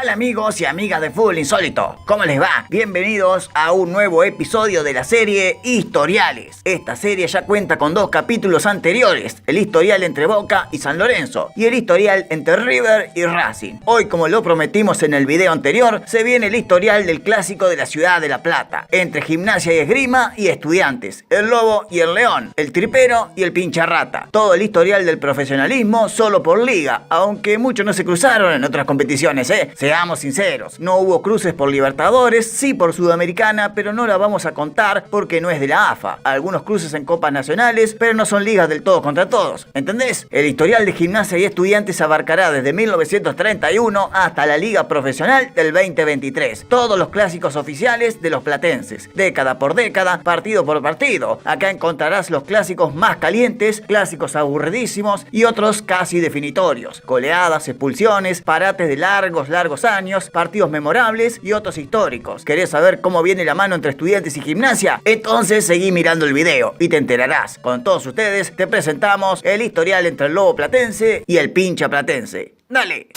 Hola amigos y amigas de Fútbol Insólito, ¿cómo les va? Bienvenidos a un nuevo episodio de la serie Historiales. Esta serie ya cuenta con 2 capítulos anteriores, el historial entre Boca y San Lorenzo y el historial entre River y Racing. Hoy, como lo prometimos en el video anterior, se viene el historial del clásico de la ciudad de La Plata, entre Gimnasia y Esgrima y Estudiantes, el Lobo y el León, el Tripero y el Pincharrata. Todo el historial del profesionalismo solo por liga, aunque muchos no se cruzaron en otras competiciones, Seamos sinceros, no hubo cruces por Libertadores, sí por Sudamericana, pero no la vamos a contar porque no es de la AFA. Algunos cruces en copas nacionales, pero no son ligas del todos contra todos, ¿entendés? El historial de Gimnasia y Estudiantes abarcará desde 1931 hasta la Liga Profesional del 2023. Todos los clásicos oficiales de los platenses, década por década, partido por partido. Acá encontrarás los clásicos más calientes, clásicos aburridísimos y otros casi definitorios. Goleadas, expulsiones, parates de largos años, partidos memorables y otros históricos. ¿Querés saber cómo viene la mano entre Estudiantes y Gimnasia? Entonces seguí mirando el video y te enterarás. Con todos ustedes te presentamos el historial entre el Lobo Platense y el Pincha Platense. ¡Dale!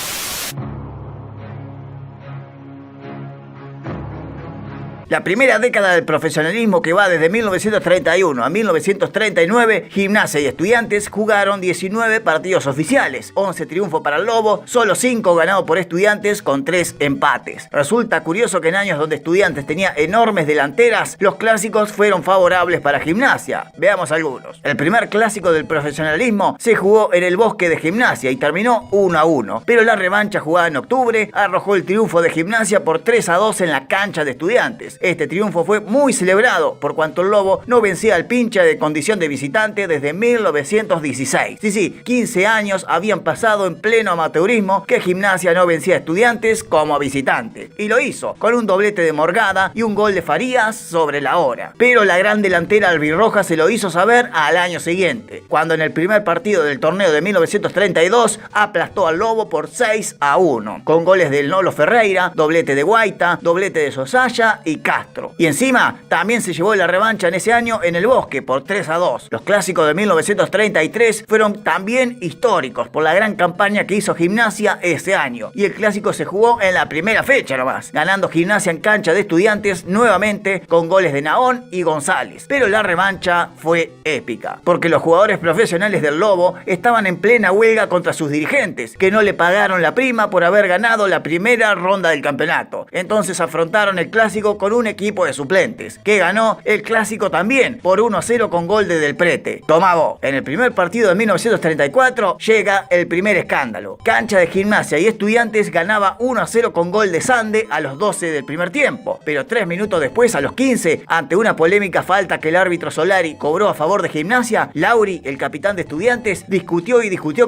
La primera década del profesionalismo, que va desde 1931 a 1939, Gimnasia y Estudiantes jugaron 19 partidos oficiales, 11 triunfos para el Lobo, solo 5 ganados por Estudiantes con 3 empates. Resulta curioso que en años donde Estudiantes tenía enormes delanteras, los clásicos fueron favorables para Gimnasia. Veamos algunos. El primer clásico del profesionalismo se jugó en el Bosque de Gimnasia y terminó 1-1, pero la revancha jugada en octubre arrojó el triunfo de Gimnasia por 3-2 en la cancha de Estudiantes. Este triunfo fue muy celebrado por cuanto el Lobo no vencía al Pincha de condición de visitante desde 1916. Sí, 15 años habían pasado en pleno amateurismo que Gimnasia no vencía a Estudiantes como visitante. Y lo hizo, con un doblete de Morgada y un gol de Farías sobre la hora. Pero la gran delantera albirroja se lo hizo saber al año siguiente, cuando en el primer partido del torneo de 1932 aplastó al Lobo por 6-1, con goles del Nolo Ferreira, doblete de Guaita, doblete de Sosaya y Castro. Y encima también se llevó la revancha en ese año en el Bosque por 3-2. Los clásicos de 1933 fueron también históricos por la gran campaña que hizo Gimnasia ese año. Y el clásico se jugó en la primera fecha nomás, ganando Gimnasia en cancha de Estudiantes nuevamente con goles de Naón y González. Pero la revancha fue épica, porque los jugadores profesionales del Lobo estaban en plena huelga contra sus dirigentes, que no le pagaron la prima por haber ganado la primera ronda del campeonato. Entonces afrontaron el clásico con un equipo de suplentes, que ganó el clásico también por 1-0 con gol de Del Prete. Tomá vos. En el primer partido de 1934 llega el primer escándalo. Cancha de Gimnasia y Estudiantes ganaba 1-0 con gol de Sande a los 12 del primer tiempo, pero 3 minutos después, a los 15, ante una polémica falta que el árbitro Solari cobró a favor de Gimnasia, Lauri, el capitán de Estudiantes, discutió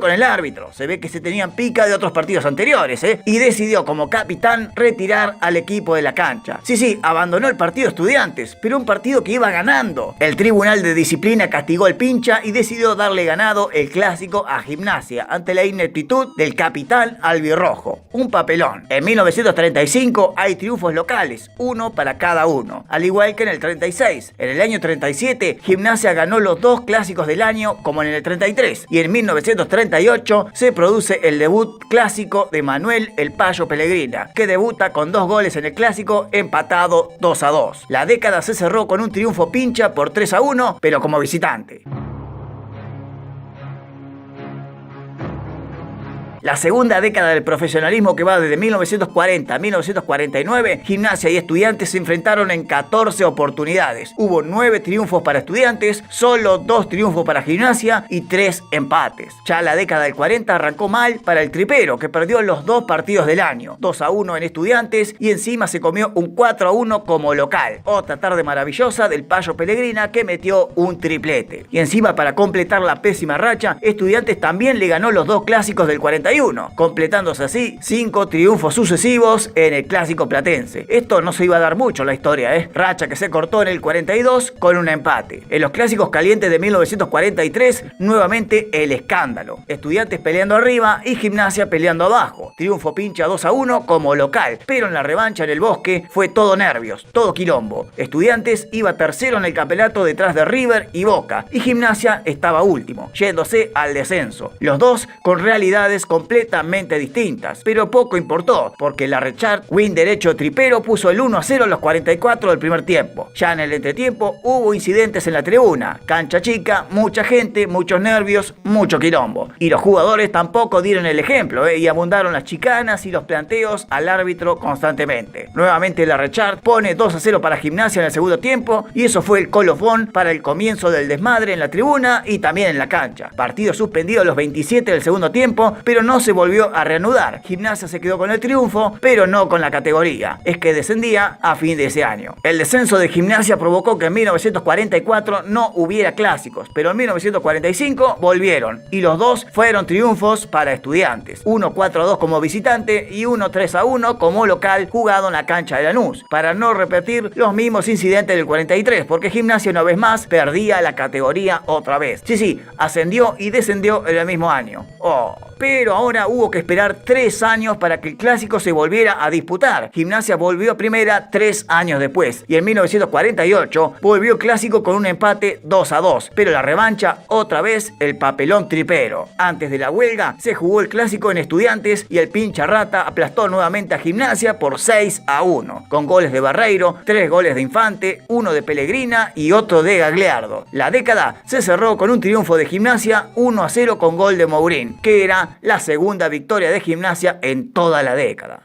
con el árbitro. Se ve que se tenían pica de otros partidos anteriores, y decidió como capitán retirar al equipo de la cancha. Sí, abandonó el partido Estudiantes, pero un partido que iba ganando. El Tribunal de Disciplina castigó al Pincha y decidió darle ganado el clásico a Gimnasia ante la ineptitud del capitán albirrojo. Un papelón. En 1935 hay triunfos locales, uno para cada uno, al igual que en el 36. En el año 37, Gimnasia ganó los 2 clásicos del año como en el 33. Y en 1938 se produce el debut clásico de Manuel El Payo Pellegrina, que debuta con 2 goles en el clásico empatado 2-2. La década se cerró con un triunfo Pincha por 3-1, pero como visitante. La segunda década del profesionalismo, que va desde 1940 a 1949, Gimnasia y Estudiantes se enfrentaron en 14 oportunidades. Hubo 9 triunfos para Estudiantes, solo 2 triunfos para Gimnasia y 3 empates. Ya la década del 40 arrancó mal para el Tripero, que perdió los 2 partidos del año, 2-1 en Estudiantes y encima se comió un 4-1 como local. Otra tarde maravillosa del Payo Pellegrina, que metió un triplete. Y encima, para completar la pésima racha, Estudiantes también le ganó los 2 clásicos del 41, completándose así 5 triunfos sucesivos en el clásico platense. Esto no se iba a dar mucho en la historia, racha que se cortó en el 42 con un empate. En los clásicos calientes de 1943, nuevamente el escándalo. Estudiantes peleando arriba y Gimnasia peleando abajo. Triunfo Pincha 2-1 como local, pero en la revancha en el Bosque fue todo nervios, todo quilombo. Estudiantes iba tercero en el campeonato detrás de River y Boca, y Gimnasia estaba último, yéndose al descenso. Los dos con realidades completamente completamente distintas, pero poco importó, porque la Rechart, win derecho tripero, puso el 1-0 a los 44 del primer tiempo. Ya en el entretiempo hubo incidentes en la tribuna, cancha chica, mucha gente, muchos nervios, mucho quilombo. Y los jugadores tampoco dieron el ejemplo, y abundaron las chicanas y los planteos al árbitro constantemente. Nuevamente la Rechart pone 2-0 para Gimnasia en el segundo tiempo, y eso fue el colofón para el comienzo del desmadre en la tribuna y también en la cancha. Partido suspendido a los 27 del segundo tiempo, pero no se volvió a reanudar. Gimnasia se quedó con el triunfo, pero no con la categoría. Es que descendía a fin de ese año. El descenso de Gimnasia provocó que en 1944 no hubiera clásicos, pero en 1945 volvieron, y los dos fueron triunfos para Estudiantes. Uno 4-2 como visitante y uno 3-1 como local, jugado en la cancha de Lanús, para no repetir los mismos incidentes del 43, porque Gimnasia una vez más perdía la categoría otra vez. Sí, ascendió y descendió en el mismo año. Pero ahora hubo que esperar 3 años para que el clásico se volviera a disputar. Gimnasia volvió a primera 3 años después, y en 1948 volvió clásico con un empate 2-2, pero la revancha otra vez el papelón tripero. Antes de la huelga se jugó el clásico en Estudiantes y el pincha rata aplastó nuevamente a Gimnasia por 6-1, con goles de Barreiro, 3 goles de Infante, 1 de Pellegrina y otro de Gagliardo. La década se cerró con un triunfo de Gimnasia 1-0 con gol de Mourín, que era la segunda victoria de Gimnasia en toda la década.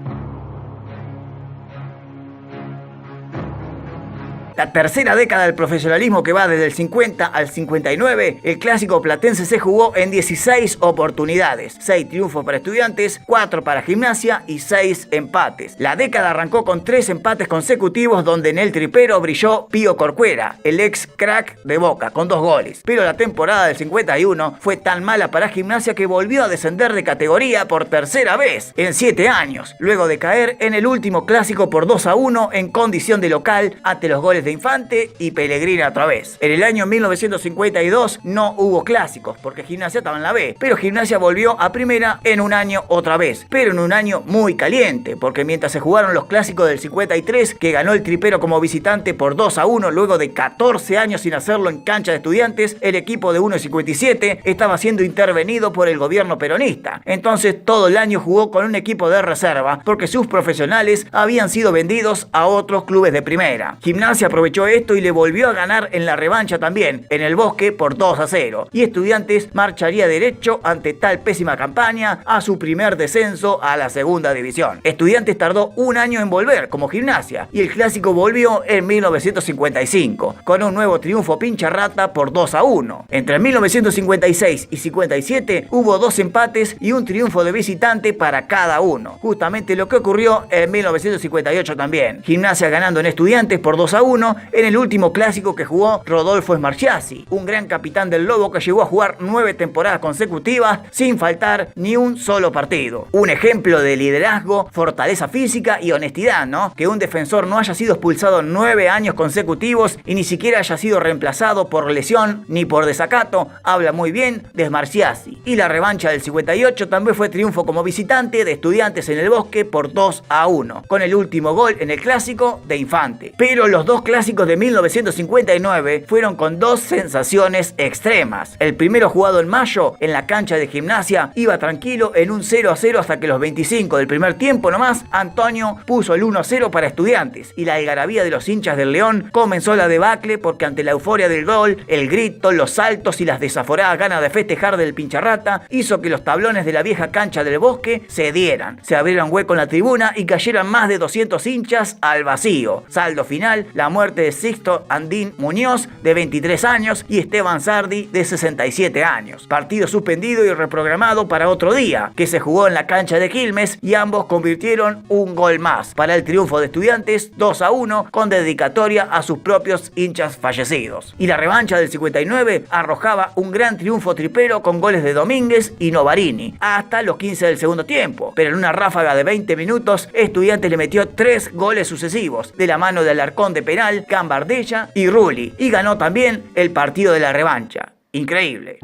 La tercera década del profesionalismo, que va desde el 50 al 59, el clásico platense se jugó en 16 oportunidades, 6 triunfos para Estudiantes, 4 para Gimnasia y 6 empates. La década arrancó con 3 empates consecutivos, donde en el tripero brilló Pío Corcuera, el ex crack de Boca, con 2 goles. Pero la temporada del 51 fue tan mala para Gimnasia que volvió a descender de categoría por tercera vez en 7 años, luego de caer en el último clásico por 2-1 en condición de local ante los goles de Infante y Pellegrina otra vez. En el año 1952 no hubo clásicos porque Gimnasia estaba en la B, pero Gimnasia volvió a primera en un año otra vez, pero en un año muy caliente, porque mientras se jugaron los clásicos del 53, que ganó el tripero como visitante por 2-1 luego de 14 años sin hacerlo en cancha de Estudiantes, el equipo de 1-57 estaba siendo intervenido por el gobierno peronista. Entonces todo el año jugó con un equipo de reserva porque sus profesionales habían sido vendidos a otros clubes de primera. Gimnasia aprovechó esto y le volvió a ganar en la revancha también, en el Bosque por 2-0. Y Estudiantes marcharía derecho ante tal pésima campaña a su primer descenso a la segunda división. Estudiantes tardó un año en volver como Gimnasia y el clásico volvió en 1955 con un nuevo triunfo pincha rata por 2-1. Entre 1956 y 57 hubo 2 empates y un triunfo de visitante para cada uno. Justamente lo que ocurrió en 1958 también. Gimnasia ganando en Estudiantes por 2-1 en el último clásico que jugó Rodolfo Smargiassi, un gran capitán del Lobo que llegó a jugar 9 temporadas consecutivas sin faltar ni un solo partido. Un ejemplo de liderazgo, fortaleza física y honestidad, ¿no? Que un defensor no haya sido expulsado 9 años consecutivos y ni siquiera haya sido reemplazado por lesión ni por desacato, habla muy bien de Smargiassi. Y la revancha del 58 también fue triunfo como visitante de Estudiantes en el Bosque por 2-1, con el último gol en el clásico de Infante. Pero los dos clásicos de 1959 fueron con 2 sensaciones extremas. El primero, jugado en mayo en la cancha de Gimnasia, iba tranquilo en un 0-0 hasta que los 25 del primer tiempo nomás, Antonio puso el 1-0 para Estudiantes y la algarabía de los hinchas del León comenzó la debacle, porque ante la euforia del gol, el grito, los saltos y las desaforadas ganas de festejar del pincharrata hizo que los tablones de la vieja cancha del Bosque cedieran. Se abrieron hueco en la tribuna y cayeron más de 200 hinchas al vacío. Saldo final, la muerte de Sixto Andín Muñoz, de 23 años, y Esteban Sardi, de 67 años. Partido suspendido y reprogramado para otro día, que se jugó en la cancha de Quilmes, y ambos convirtieron un gol más para el triunfo de Estudiantes 2-1, con dedicatoria a sus propios hinchas fallecidos. Y la revancha del 59 arrojaba un gran triunfo tripero con goles de Domínguez y Novarini hasta los 15 del segundo tiempo, pero en una ráfaga de 20 minutos Estudiantes le metió 3 goles sucesivos de la mano de Alarcón de penal, Gambardella y Rulli, y ganó también el partido de la revancha. Increíble.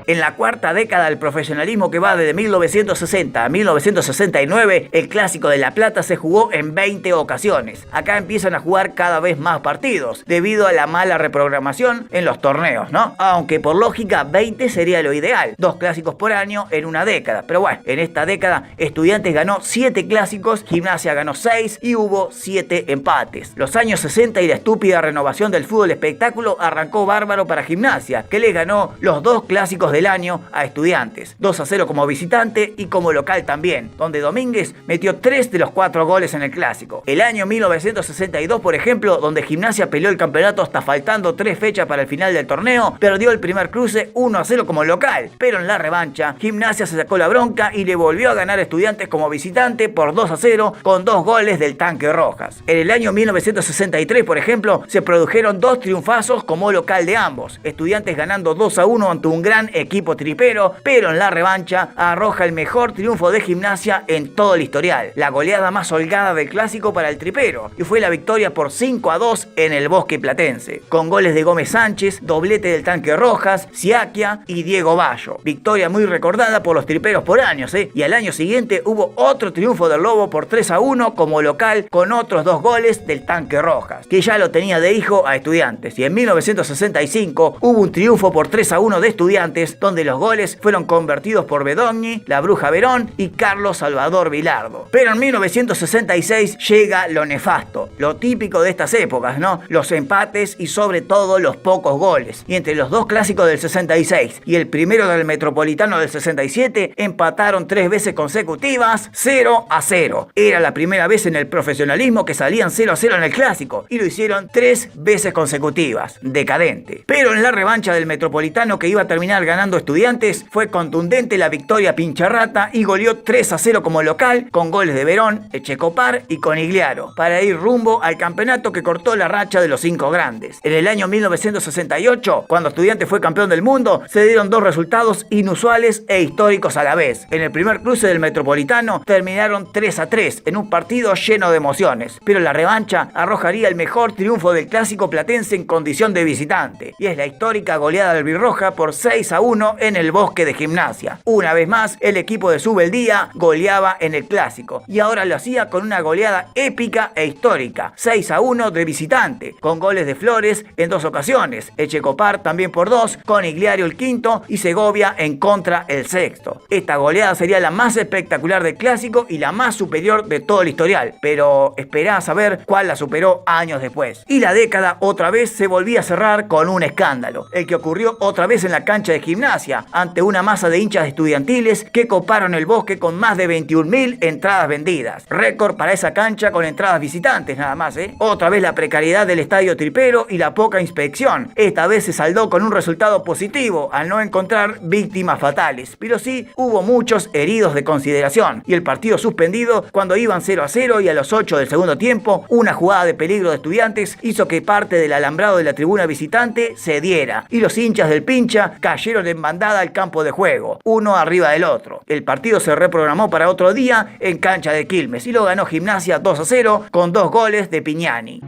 En la cuarta década del profesionalismo, que va desde 1960 a 1969, el Clásico de La Plata se jugó en 20 ocasiones. Acá empiezan a jugar cada vez más partidos, debido a la mala reprogramación en los torneos, ¿no? Aunque por lógica 20 sería lo ideal, 2 clásicos por año en una década. Pero bueno, en esta década Estudiantes ganó 7 clásicos, Gimnasia ganó 6 y hubo 7 empates. Los años 60 y la estúpida renovación del fútbol espectáculo arrancó bárbaro para Gimnasia, que le ganó los 2 clásicos del año a Estudiantes, 2-0 como visitante y como local también, donde Domínguez metió 3 de los 4 goles en el clásico. El año 1962, por ejemplo, donde Gimnasia peleó el campeonato hasta faltando 3 fechas para el final del torneo, perdió el primer cruce 1-0 como local, pero en la revancha Gimnasia se sacó la bronca y le volvió a ganar a Estudiantes como visitante por 2-0 con 2 goles del Tanque Rojas. En el año 1963, por ejemplo, se produjeron 2 triunfazos como local de ambos, Estudiantes ganando 2-1 ante un gran equipo tripero, pero en la revancha arroja el mejor triunfo de Gimnasia en todo el historial, la goleada más holgada del clásico para el tripero, y fue la victoria por 5-2 en el Bosque Platense, con goles de Gómez Sánchez, doblete del Tanque Rojas, Siaquia y Diego Bayo. Victoria muy recordada por los triperos por años, y al año siguiente hubo otro triunfo del Lobo por 3-1 como local, con otros 2 goles del Tanque Rojas, que ya lo tenía de hijo a Estudiantes. Y en 1965 hubo un triunfo por 3-1 de Estudiantes, donde los goles fueron convertidos por Bedogni, la Bruja Verón y Carlos Salvador Vilardo. Pero en 1966 llega lo nefasto, lo típico de estas épocas, ¿no? Los empates y sobre todo los pocos goles. Y entre los 2 clásicos del 66 y el primero del Metropolitano del 67, empataron 3 veces consecutivas 0-0. Era la primera vez en el profesionalismo que salían 0-0 en el clásico, y lo hicieron 3 veces consecutivas. Decadente. Pero en la revancha del Metropolitano, que iba a terminar ganando Estudiantes, fue contundente la victoria pincharrata y goleó 3-0 como local, con goles de Verón, Echecopar y Conigliaro, para ir rumbo al campeonato que cortó la racha de los 5 grandes. En el año 1968, cuando Estudiantes fue campeón del mundo, se dieron 2 resultados inusuales e históricos a la vez. En el primer cruce del Metropolitano terminaron 3-3 en un partido lleno de emociones, pero la revancha arrojaría el mejor triunfo del clásico platense en condición de visitante, y es la histórica goleada albirroja por 6-1 en el Bosque de Gimnasia. Una vez más, el equipo de Subeldía goleaba en el clásico, y ahora lo hacía con una goleada épica e histórica, 6-1 de visitante, con goles de Flores en 2 ocasiones, Echecopar también por 2, Conigliaro el quinto y Segovia en contra el sexto. Esta goleada sería la más espectacular del clásico y la más superior de todo el historial, pero esperá a saber cuál la superó años después. Y la década otra vez se volvía a cerrar con un escándalo, el que ocurrió otra vez en la cancha de Gimnasia, ante una masa de hinchas estudiantiles que coparon el Bosque con más de 21.000 entradas vendidas. Récord para esa cancha con entradas visitantes nada más, Otra vez la precariedad del estadio tripero y la poca inspección. Esta vez se saldó con un resultado positivo al no encontrar víctimas fatales, pero sí hubo muchos heridos de consideración, y el partido suspendido cuando iban 0-0, y a los 8 del segundo tiempo una jugada de peligro de Estudiantes hizo que parte del alambrado de la tribuna visitante cediera, y los hinchas del Pincha cayeron en bandada al campo de juego, uno arriba del otro. El partido se reprogramó para otro día en cancha de Quilmes, y lo ganó Gimnasia 2-0 con 2 goles de Piñani.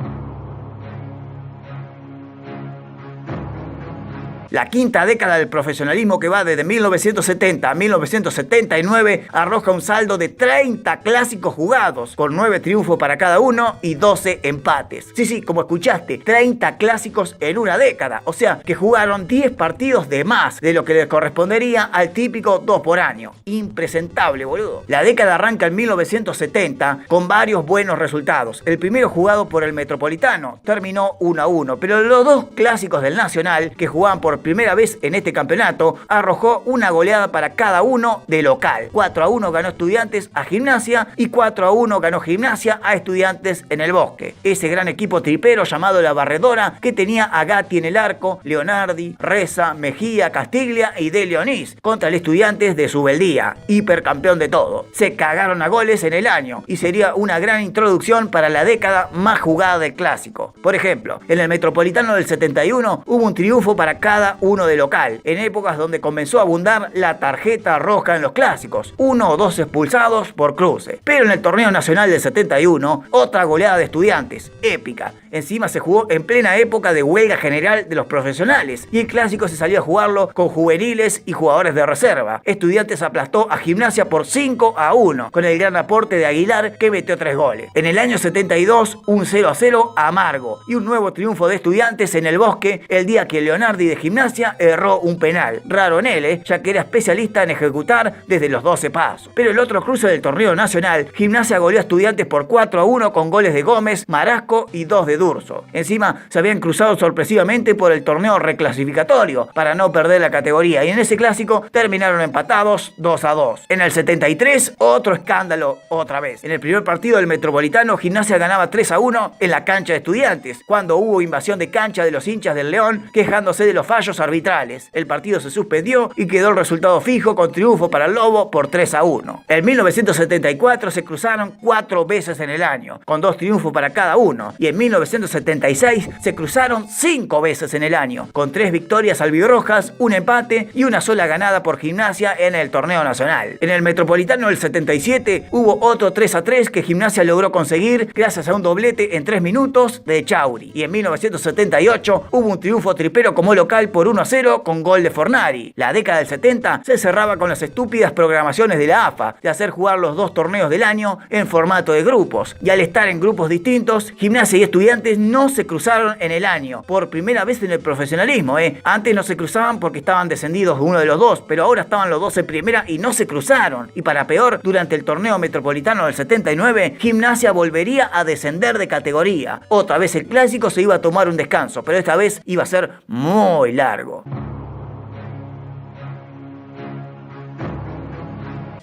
La quinta década del profesionalismo, que va desde 1970 a 1979, arroja un saldo de 30 clásicos jugados, con 9 triunfos para cada uno y 12 empates. Sí, como escuchaste, 30 clásicos en una década, o sea que jugaron 10 partidos de más de lo que les correspondería al típico 2 por año. Impresentable, boludo. La década arranca en 1970 con varios buenos resultados. El primero, jugado por el Metropolitano, terminó 1-1, pero los 2 clásicos del Nacional, que jugaban por primera vez en este campeonato, arrojó una goleada para cada uno de local. 4-1 ganó Estudiantes a Gimnasia y 4-1 ganó Gimnasia a Estudiantes en el Bosque. Ese gran equipo tripero llamado La Barredora, que tenía a Gatti en el arco, Leonardi, Reza, Mejía, Castiglia y De Leonís, contra el Estudiantes de Subeldía, hipercampeón de todo. Se cagaron a goles en el año y sería una gran introducción para la década más jugada del clásico. Por ejemplo, en el Metropolitano del 71 hubo un triunfo para cada 1 de local, en épocas donde comenzó a abundar la tarjeta roja en los clásicos, 1 o 2 expulsados por cruce. Pero en el torneo nacional del 71, otra goleada de Estudiantes, épica. Encima se jugó en plena época de huelga general de los profesionales y el clásico se salió a jugarlo con juveniles y jugadores de reserva. Estudiantes aplastó a Gimnasia por 5-1 con el gran aporte de Aguilar, que metió 3 goles. En el año 72, un 0-0 amargo y un nuevo triunfo de Estudiantes en el Bosque el día que Leonardi de Gimnasia erró un penal, raro en él, ya que era especialista en ejecutar desde los 12 pasos. Pero el otro cruce del torneo nacional, Gimnasia goleó a Estudiantes por 4-1 con goles de Gómez, Marasco y 2 de Durso. Encima se habían cruzado sorpresivamente por el torneo reclasificatorio para no perder la categoría y en ese clásico terminaron empatados 2-2. En el 73, otro escándalo otra vez. En el primer partido del Metropolitano, Gimnasia ganaba 3-1 en la cancha de Estudiantes, cuando hubo invasión de cancha de los hinchas del León quejándose de los fallos arbitrales. El partido se suspendió y quedó el resultado fijo con triunfo para el Lobo por 3-1. En 1974 se cruzaron 4 veces en el año, con 2 triunfos para cada uno, y en 1976 se cruzaron 5 veces en el año, con 3 victorias albirrojas, un empate y una sola ganada por Gimnasia en el torneo nacional. En el Metropolitano del 77 hubo otro 3-3 que Gimnasia logró conseguir gracias a un doblete en 3 minutos de Chauri. Y en 1978 hubo un triunfo tripero como local por 1-0 con gol de Fornari. La década del 70 se cerraba con las estúpidas programaciones de la AFA de hacer jugar los 2 torneos del año en formato de grupos. Y al estar en grupos distintos, Gimnasia y Estudiantes no se cruzaron en el año. Por primera vez en el profesionalismo, Antes no se cruzaban porque estaban descendidos uno de los dos, pero ahora estaban los dos en primera y no se cruzaron. Y para peor, durante el torneo metropolitano del 79, Gimnasia volvería a descender de categoría. Otra vez el clásico se iba a tomar un descanso, pero esta vez iba a ser muy largo.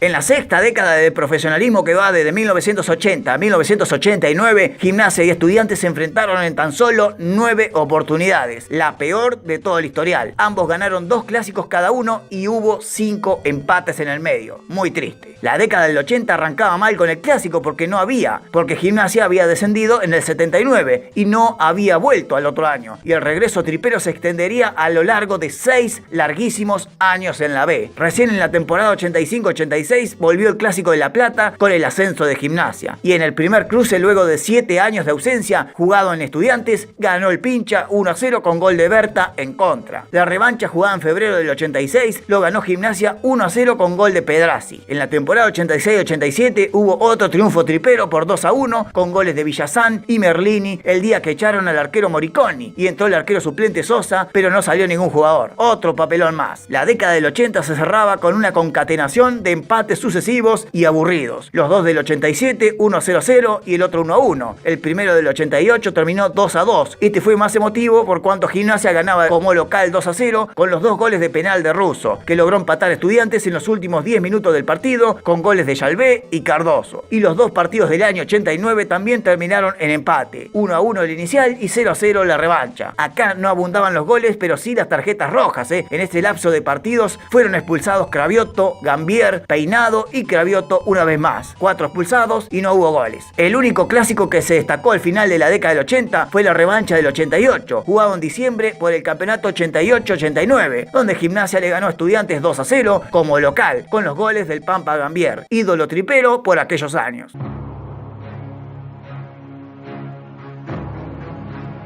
En la sexta década del profesionalismo, que va desde 1980 a 1989, Gimnasia y Estudiantes se enfrentaron en tan solo 9 oportunidades, la peor de todo el historial. Ambos ganaron 2 clásicos cada uno y hubo 5 empates en el medio. Muy triste. La década del 80 arrancaba mal con el clásico porque Gimnasia había descendido en el 79 y no había vuelto al otro año. Y el regreso tripero se extendería a lo largo de 6 larguísimos años en la B. Recién en la temporada 85-86 volvió el Clásico de La Plata con el ascenso de Gimnasia. Y en el primer cruce, luego de 7 años de ausencia, jugado en Estudiantes, ganó el Pincha 1-0 con gol de Berta en contra. La revancha, jugada en febrero del 86, lo ganó Gimnasia 1-0 con gol de Pedrazi. En la temporada 86-87 hubo otro triunfo tripero por 2-1 con goles de Villazán y Merlini el día que echaron al arquero Moriconi y entró el arquero suplente Sosa, pero no salió ningún jugador. Otro papelón más. La década del 80 se cerraba con una concatenación de empates sucesivos y aburridos. Los dos del 87, 1-0-0 y el otro 1-1. El primero del 88 terminó 2-2. Este fue más emotivo por cuanto Gimnasia ganaba como local 2-0 con los 2 goles de penal de Russo, que logró empatar Estudiantes en los últimos 10 minutos del partido con goles de Yalvé y Cardoso. Y los 2 partidos del año 89 también terminaron en empate. 1-1 el inicial y 0-0 la revancha. Acá no abundaban los goles, pero sí las tarjetas rojas. En este lapso de partidos fueron expulsados Cravioto, Gambier, Peinado y Cravioto una vez más. 4 expulsados y no hubo goles. El único clásico que se destacó al final de la década del 80 fue la revancha del 88, jugado en diciembre por el campeonato 88-89, donde Gimnasia le ganó a Estudiantes 2-0 como local, con los goles del Pampa Gambier, ídolo tripero por aquellos años.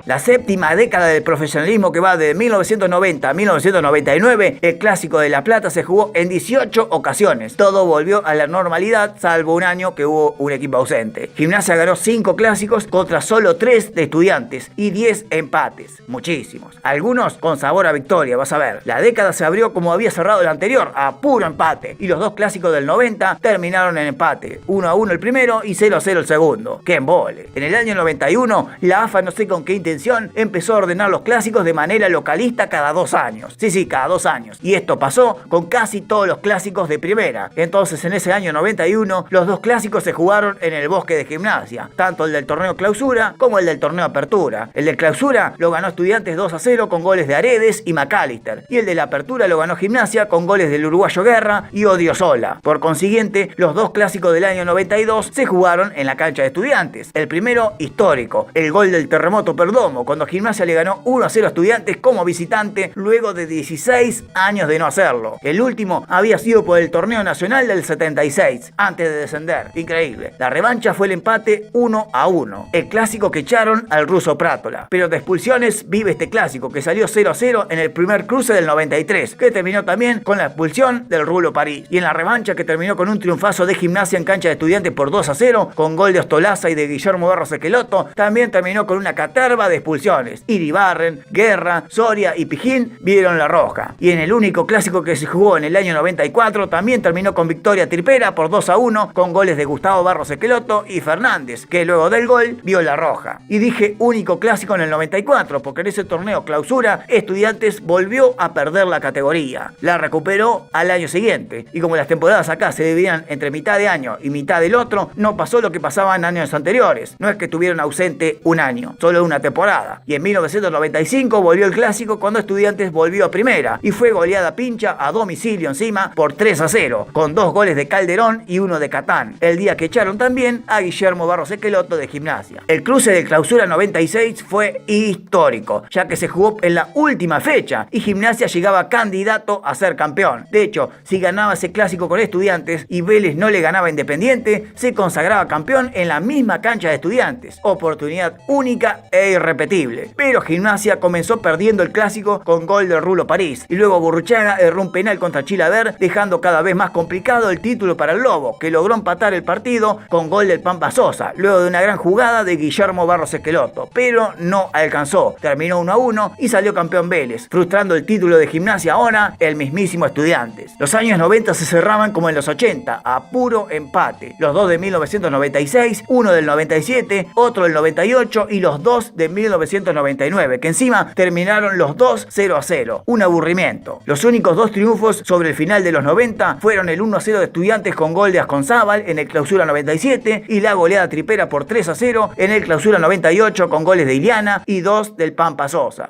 La séptima década del profesionalismo, que va de 1990 a 1999, el Clásico de La Plata se jugó en 18 ocasiones. Todo volvió a la normalidad, salvo un año que hubo un equipo ausente. Gimnasia ganó 5 clásicos contra solo 3 de Estudiantes y 10 empates. Muchísimos. Algunos con sabor a victoria, vas a ver. La década se abrió como había cerrado la anterior, a puro empate. Y los 2 clásicos del 90 terminaron en empate. 1-1 el primero y 0-0 el segundo. ¡Qué embole! En el año 91, la AFA, no sé con qué intención, empezó a ordenar los clásicos de manera localista cada 2 años. Sí, cada 2 años. Y esto pasó con casi todos los clásicos de primera. Entonces, en ese año 91, los 2 clásicos se jugaron en el Bosque de Gimnasia, tanto el del torneo clausura como el del torneo apertura. El de clausura lo ganó Estudiantes 2-0 con goles de Aredes y McAllister, y el de la apertura lo ganó Gimnasia con goles del uruguayo Guerra y Odriozola. Por consiguiente, los 2 clásicos del año 92 se jugaron en la cancha de Estudiantes. El primero, histórico, el gol del Terremoto Perdomo Lomo, cuando Gimnasia le ganó 1-0 a Estudiantes como visitante luego de 16 años de no hacerlo. El último había sido por el torneo nacional del 76, antes de descender. Increíble. La revancha fue el empate 1-1, el clásico que echaron al ruso Prátola. Pero de expulsiones vive este clásico, que salió 0-0 en el primer cruce del 93, que terminó también con la expulsión del Rulo París. Y en la revancha, que terminó con un triunfazo de Gimnasia en cancha de Estudiantes por 2-0, con gol de Ostolaza y de Guillermo Barros Esqueloto, también terminó con una caterva de expulsiones. Iribarren, Guerra, Soria y Pijín vieron la roja. Y en el único clásico que se jugó en el año 94, también terminó con victoria tripera por 2-1, con goles de Gustavo Barros Esqueloto y Fernández, que luego del gol vio la roja. Y dije único clásico en el 94, porque en ese torneo clausura, Estudiantes volvió a perder la categoría. La recuperó al año siguiente. Y como las temporadas acá se dividían entre mitad de año y mitad del otro, no pasó lo que pasaba en años anteriores. No es que estuvieron ausente un año, solo una temporada. Y en 1995 volvió el clásico, cuando Estudiantes volvió a primera y fue goleada pincha a domicilio encima por 3-0, con 2 goles de Calderón y 1 de Catán, el día que echaron también a Guillermo Barros Esqueloto de Gimnasia. El cruce de clausura 96 fue histórico, ya que se jugó en la última fecha y Gimnasia llegaba candidato a ser campeón. De hecho, si ganaba ese clásico con Estudiantes y Vélez no le ganaba a Independiente, se consagraba campeón en la misma cancha de Estudiantes. Oportunidad única e irrepetible. Pero Gimnasia comenzó perdiendo el clásico con gol de Rulo París, y luego Burruchaga erró un penal contra Chilaver, dejando cada vez más complicado el título para el Lobo, que logró empatar el partido con gol del Pampa Sosa, luego de una gran jugada de Guillermo Barros Esqueloto, pero no alcanzó. Terminó 1-1 y salió campeón Vélez, frustrando el título de Gimnasia ahora el mismísimo Estudiantes. Los años 90 se cerraban como en los 80, a puro empate. Los dos de 1996, uno del 97, otro del 98 y los dos de 1999, que encima terminaron los dos 0-0. Un aburrimiento. Los únicos 2 triunfos sobre el final de los 90 fueron el 1-0 de Estudiantes con gol de Asconzábal en el clausura 97 y la goleada tripera por 3-0 en el clausura 98 con goles de Iliana y 2 del Pampa Sosa.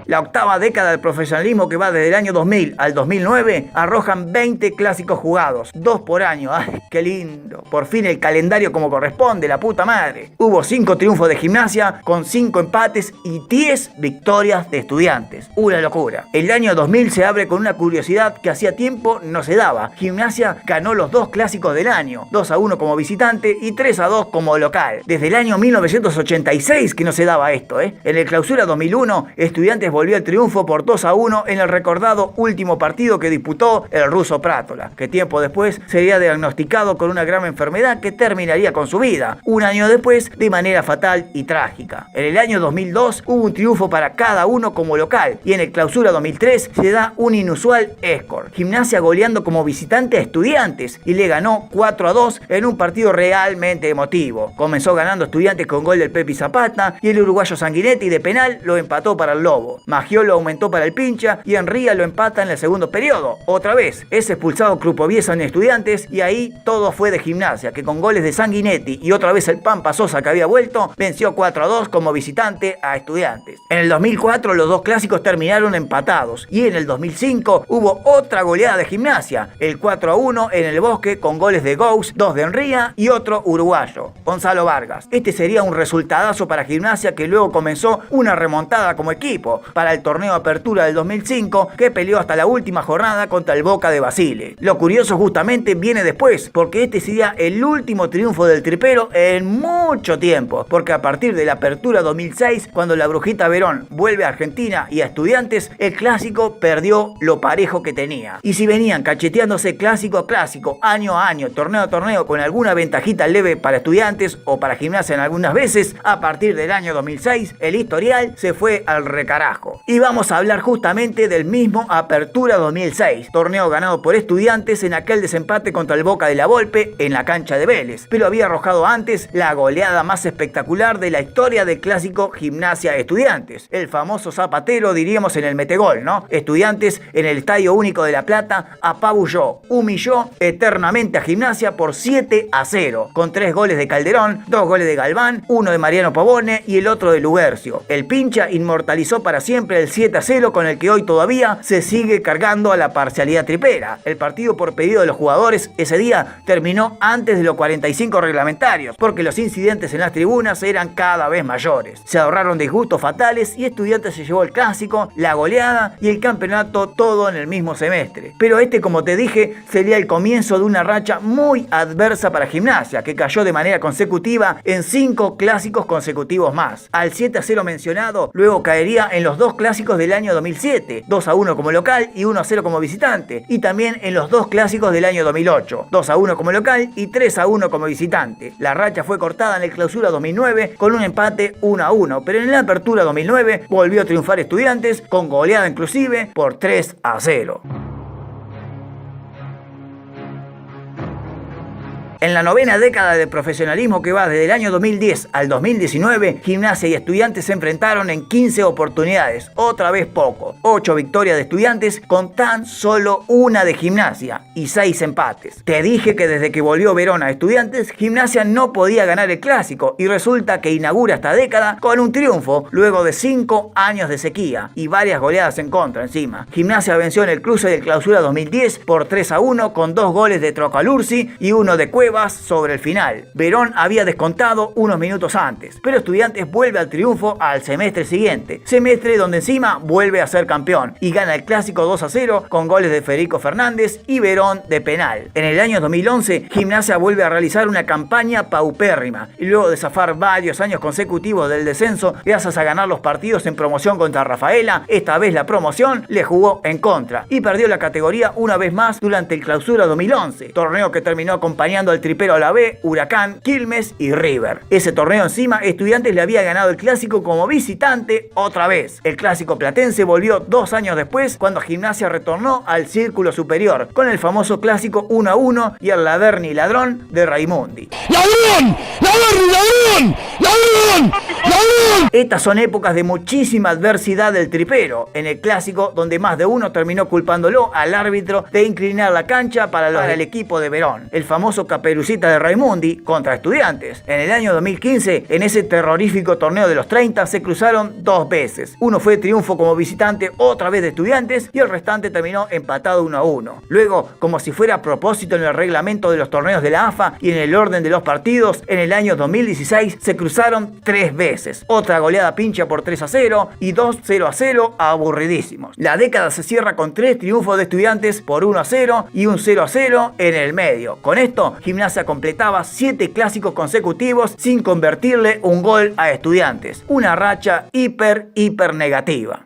La octava década del profesionalismo, que va desde el año 2000 al 2009, arrojan 20 clásicos jugados, 2 por año. ¡Ay, qué lindo! Por fin el calendario como corresponde, la puta madre. Hubo 5 triunfos de Gimnasia, con 5 empates y 10 victorias de Estudiantes. Una locura. El año 2000 se abre con una curiosidad que hacía tiempo no se daba. Gimnasia ganó los 2 clásicos del año, 2-1 como visitante y 3-2 como local. Desde el año 1986 que no se daba esto, En el clausura 2001, Estudiantes volvió al triunfo por 2-1 en el recordado último partido que disputó el ruso Prátola, que tiempo después sería diagnosticado con una grave enfermedad que terminaría con su vida, un año después de manera fatal y trágica. En el año 2002 hubo un triunfo para cada uno como local, y en el clausura 2003 se da un inusual score. Gimnasia goleando como visitante a Estudiantes y le ganó 4-2 en un partido realmente emotivo. Comenzó ganando Estudiantes con gol del Pepi Zapata y el uruguayo Sanguinetti de penal lo empató para el Lobo. Maggiolo aumentó para el Pincha y Enría lo empata en el segundo periodo. Otra vez, es expulsado Krupoviesa en Estudiantes y ahí todo fue de Gimnasia, que con goles de Sanguinetti y otra vez el Pampa Sosa, que había vuelto, venció 4-2 como visitante a Estudiantes. En el 2004 los 2 clásicos terminaron empatados y en el 2005 hubo otra goleada de Gimnasia, el 4-1 en el Bosque con goles de Gous, 2 de Enría y otro uruguayo, Gonzalo Vargas. Este sería un resultadazo para Gimnasia, que luego comenzó una remontada como equipo para el torneo Apertura del 2005, que peleó hasta la última jornada contra el Boca de Basile. Lo curioso justamente viene después, porque este sería el último triunfo del tripero en mucho tiempo, porque a partir de la Apertura 2006, cuando la Brujita Verón vuelve a Argentina y a Estudiantes, el clásico perdió lo parejo que tenía. Y si venían cacheteándose clásico a clásico, año a año, torneo a torneo, con alguna ventajita leve para Estudiantes o para Gimnasia en algunas veces, a partir del año 2006, el historial se fue al recarajo. Y vamos a hablar justamente del mismo Apertura 2006, torneo ganado por Estudiantes en aquel desempate contra el Boca de la Volpe en la cancha de Vélez, pero había arrojado antes la goleada más espectacular de la historia del clásico Gimnasia Estudiantes, el famoso zapatero, diríamos, en el metegol, ¿no? Estudiantes en el Estadio Único de La Plata apabulló, humilló eternamente a Gimnasia por 7-0, con 3 goles de Calderón, 2 goles de Galván, uno de Mariano Pavone y el otro de Lugercio. El Pincha inmortalizó para siempre siempre el 7-0 con el que hoy todavía se sigue cargando a la parcialidad tripera. El partido por pedido de los jugadores ese día terminó antes de los 45 reglamentarios, porque los incidentes en las tribunas eran cada vez mayores. Se ahorraron disgustos fatales y Estudiantes se llevó el clásico, la goleada y el campeonato todo en el mismo semestre. Pero como te dije, sería el comienzo de una racha muy adversa para Gimnasia, que cayó de manera consecutiva en 5 clásicos consecutivos más. Al 7-0 mencionado, luego caería en los 2 clásicos del año 2007, 2-1 como local y 1-0 como visitante, y también en los 2 clásicos del año 2008, 2-1 como local y 3-1 como visitante. La racha fue cortada en el Clausura 2009 con un empate 1-1, pero en la Apertura 2009 volvió a triunfar Estudiantes con goleada inclusive por 3-0. En la novena década de profesionalismo que va desde el año 2010 al 2019, Gimnasia y Estudiantes se enfrentaron en 15 oportunidades, otra vez poco. 8 victorias de Estudiantes con tan solo una de Gimnasia y 6 empates. Te dije que desde que volvió Verón a Estudiantes, Gimnasia no podía ganar el clásico y resulta que inaugura esta década con un triunfo luego de 5 años de sequía y varias goleadas en contra encima. Gimnasia venció en el cruce del Clausura 2010 por 3-1 con 2 goles de Trocalursi y 1 de Cuevas sobre el final. Verón había descontado unos minutos antes, pero Estudiantes vuelve al triunfo al semestre siguiente, semestre donde encima vuelve a ser campeón y gana el clásico 2-0 con goles de Federico Fernández y Verón de penal. En el año 2011, Gimnasia vuelve a realizar una campaña paupérrima y luego de zafar varios años consecutivos del descenso gracias a ganar los partidos en promoción contra Rafaela, esta vez la promoción le jugó en contra y perdió la categoría una vez más durante el Clausura 2011, torneo que terminó acompañando al tripero a la B, Huracán, Quilmes y River. Ese torneo encima, Estudiantes le había ganado el clásico como visitante otra vez. El clásico platense volvió 2 años después cuando Gimnasia retornó al círculo superior con el famoso clásico 1-1 y el Laverni ladrón de Raimundi. ¡Ladrón! ¡Laverni, ladrón! ¡Ladrón! ¡Ladrón! Estas son épocas de muchísima adversidad del tripero en el clásico, donde más de uno terminó culpándolo al árbitro de inclinar la cancha para el equipo de Verón. El famoso Caperucita de Raimundi contra Estudiantes. En el año 2015, en ese terrorífico torneo de los 30, se cruzaron 2 veces. Uno fue triunfo como visitante otra vez de Estudiantes y el restante terminó empatado 1-1. Luego, como si fuera a propósito en el reglamento de los torneos de la AFA y en el orden de los partidos, en el año 2016 se cruzaron 3 veces. Otra goleada pincha por 3-0 y 2-0 aburridísimos. La década se cierra con 3 triunfos de Estudiantes por 1-0 y un 0-0 en el medio. Con esto, Gimnasia completaba 7 clásicos consecutivos sin convertirle un gol a Estudiantes. Una racha hiper negativa.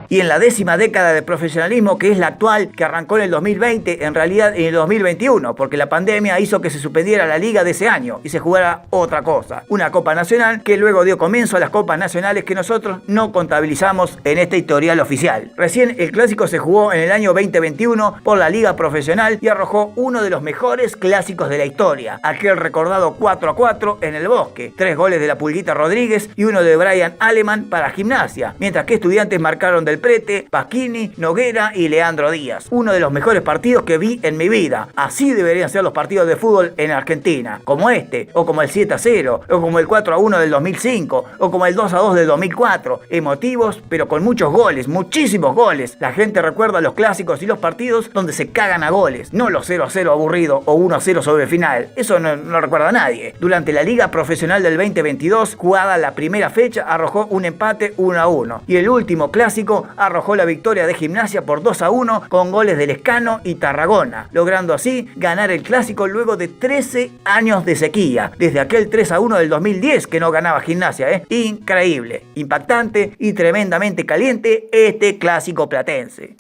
Y en la 10ª década de profesionalismo, que es la actual, que arrancó en el 2020, en realidad en el 2021, porque la pandemia hizo que se suspendiera la liga de ese año y se jugara otra cosa, una Copa Nacional que luego dio comienzo a las Copas Nacionales que nosotros no contabilizamos en este historial oficial. Recién el clásico se jugó en el año 2021 por la liga profesional y arrojó uno de los mejores clásicos de la historia, aquel recordado 4-4 en el Bosque, 3 goles de la Pulguita Rodríguez y uno de Brian Aleman para Gimnasia, mientras que Estudiantes marcaron del Prete, Pasquini, Noguera y Leandro Díaz. Uno de los mejores partidos que vi en mi vida. Así deberían ser los partidos de fútbol en Argentina. Como este, o como el 7-0, o como el 4-1 del 2005, o como el 2-2 del 2004. Emotivos, pero con muchos goles, muchísimos goles. La gente recuerda los clásicos y los partidos donde se cagan a goles, no los 0-0 aburrido o 1-0 sobre el final. Eso no recuerda a nadie. Durante la Liga Profesional del 2022, jugada la primera fecha, arrojó un empate 1-1. Y el último clásico arrojó la victoria de Gimnasia por 2-1 con goles de Lescano y Tarragona, logrando así ganar el clásico luego de 13 años de sequía, desde aquel 3-1 del 2010 que no ganaba Gimnasia. Increíble, impactante y tremendamente caliente este clásico platense.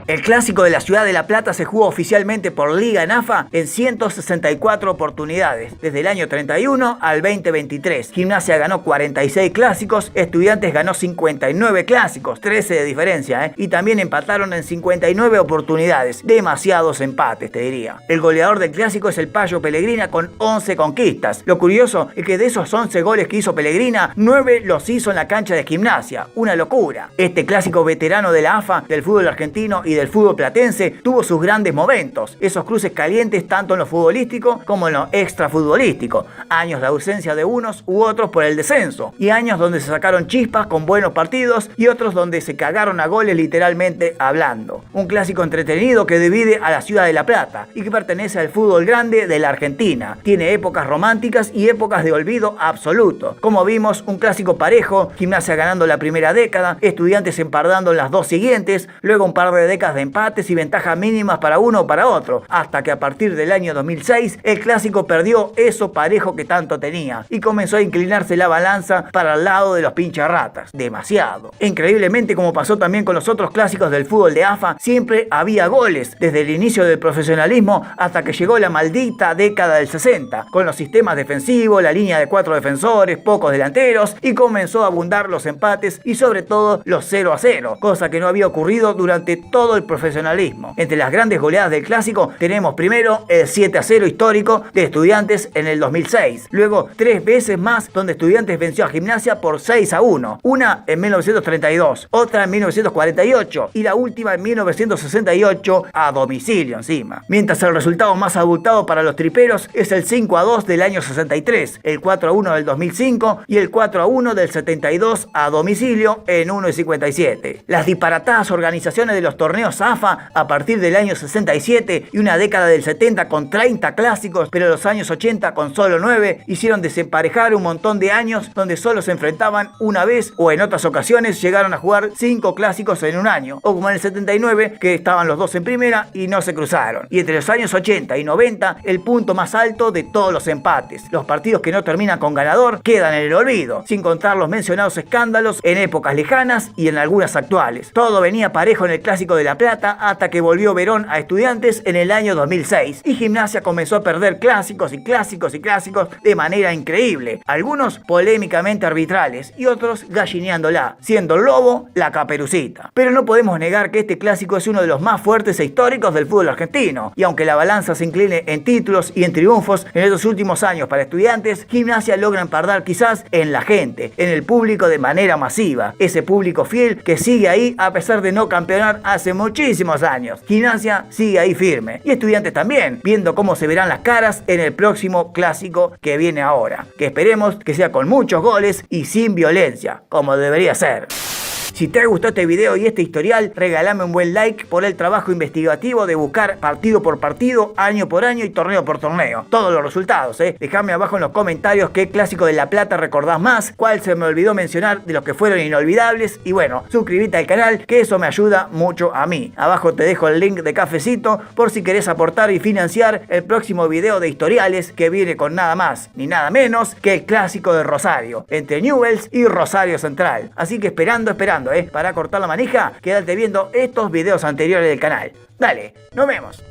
El clásico de la ciudad de La Plata se jugó oficialmente por Liga en AFA en 164 oportunidades, desde el año 31 al 2023. Gimnasia ganó 46 clásicos, Estudiantes ganó 59 clásicos, 13 de diferencia, y también empataron en 59 oportunidades. Demasiados empates, te diría. El goleador del clásico es el Payo Pellegrina con 11 conquistas. Lo curioso es que de esos 11 goles que hizo Pellegrina, 9 los hizo en la cancha de Gimnasia. Una locura. Este clásico veterano de la AFA, del fútbol argentino y de del fútbol platense tuvo sus grandes momentos, esos cruces calientes tanto en lo futbolístico como en lo extrafutbolístico, años de ausencia de unos u otros por el descenso, y años donde se sacaron chispas con buenos partidos y otros donde se cagaron a goles literalmente hablando. Un clásico entretenido que divide a la ciudad de La Plata y que pertenece al fútbol grande de la Argentina. Tiene épocas románticas y épocas de olvido absoluto. Como vimos, un clásico parejo, Gimnasia ganando la primera década, Estudiantes empardando en las dos siguientes, luego un par de décadas de empates y ventajas mínimas para uno o para otro, hasta que a partir del año 2006 el clásico perdió eso parejo que tanto tenía y comenzó a inclinarse la balanza para el lado de los pincharratas. Demasiado. Increíblemente, como pasó también con los otros clásicos del fútbol de AFA, siempre había goles, desde el inicio del profesionalismo hasta que llegó la maldita década del 60, con los sistemas defensivos, la línea de 4 defensores, pocos delanteros, y comenzó a abundar los empates y sobre todo los 0-0, cosa que no había ocurrido durante todo el profesionalismo. Entre las grandes goleadas del clásico tenemos primero el 7-0 histórico de Estudiantes en el 2006, luego 3 veces más donde Estudiantes venció a Gimnasia por 6-1, una en 1932, otra en 1948 y la última en 1968 a domicilio encima. Mientras el resultado más abultado para los triperos es el 5-2 del año 63, el 4-1 del 2005 y el 4-1 del 72 a domicilio en 1 y 57. Las disparatadas organizaciones de los torneos AFA a partir del año 67 y una década del 70 con 30 clásicos, pero los años 80 con solo 9, hicieron desemparejar un montón de años donde solo se enfrentaban una vez o en otras ocasiones llegaron a jugar 5 clásicos en un año, o como en el 79 que estaban los dos en primera y no se cruzaron. Y entre los años 80 y 90 el punto más alto de todos los empates. Los partidos que no terminan con ganador quedan en el olvido, sin contar los mencionados escándalos en épocas lejanas y en algunas actuales. Todo venía parejo en el clásico de La Plata hasta que volvió Verón a Estudiantes en el año 2006 y Gimnasia comenzó a perder clásicos y clásicos y clásicos de manera increíble, algunos polémicamente arbitrales y otros gallineándola, siendo el lobo la Caperucita. Pero no podemos negar que este clásico es uno de los más fuertes e históricos del fútbol argentino, y aunque la balanza se incline en títulos y en triunfos en estos últimos años para Estudiantes, Gimnasia logra empardar quizás en la gente, en el público de manera masiva, ese público fiel que sigue ahí a pesar de no campeonar hace muchísimos años. Gimnasia sigue ahí firme y Estudiantes también, viendo cómo se verán las caras en el próximo clásico que viene ahora, que esperemos que sea con muchos goles y sin violencia, como debería ser. Si te ha gustado este video y este historial, regálame un buen like por el trabajo investigativo de buscar partido por partido, año por año y torneo por torneo. Todos los resultados, Dejame abajo en los comentarios qué clásico de La Plata recordás más, cuál se me olvidó mencionar de los que fueron inolvidables y bueno, suscríbete al canal que eso me ayuda mucho a mí. Abajo te dejo el link de Cafecito por si querés aportar y financiar el próximo video de historiales que viene con nada más ni nada menos que el clásico de Rosario, entre Newell's y Rosario Central. Así que esperando, para cortar la manija, quédate viendo estos videos anteriores del canal. Dale, nos vemos.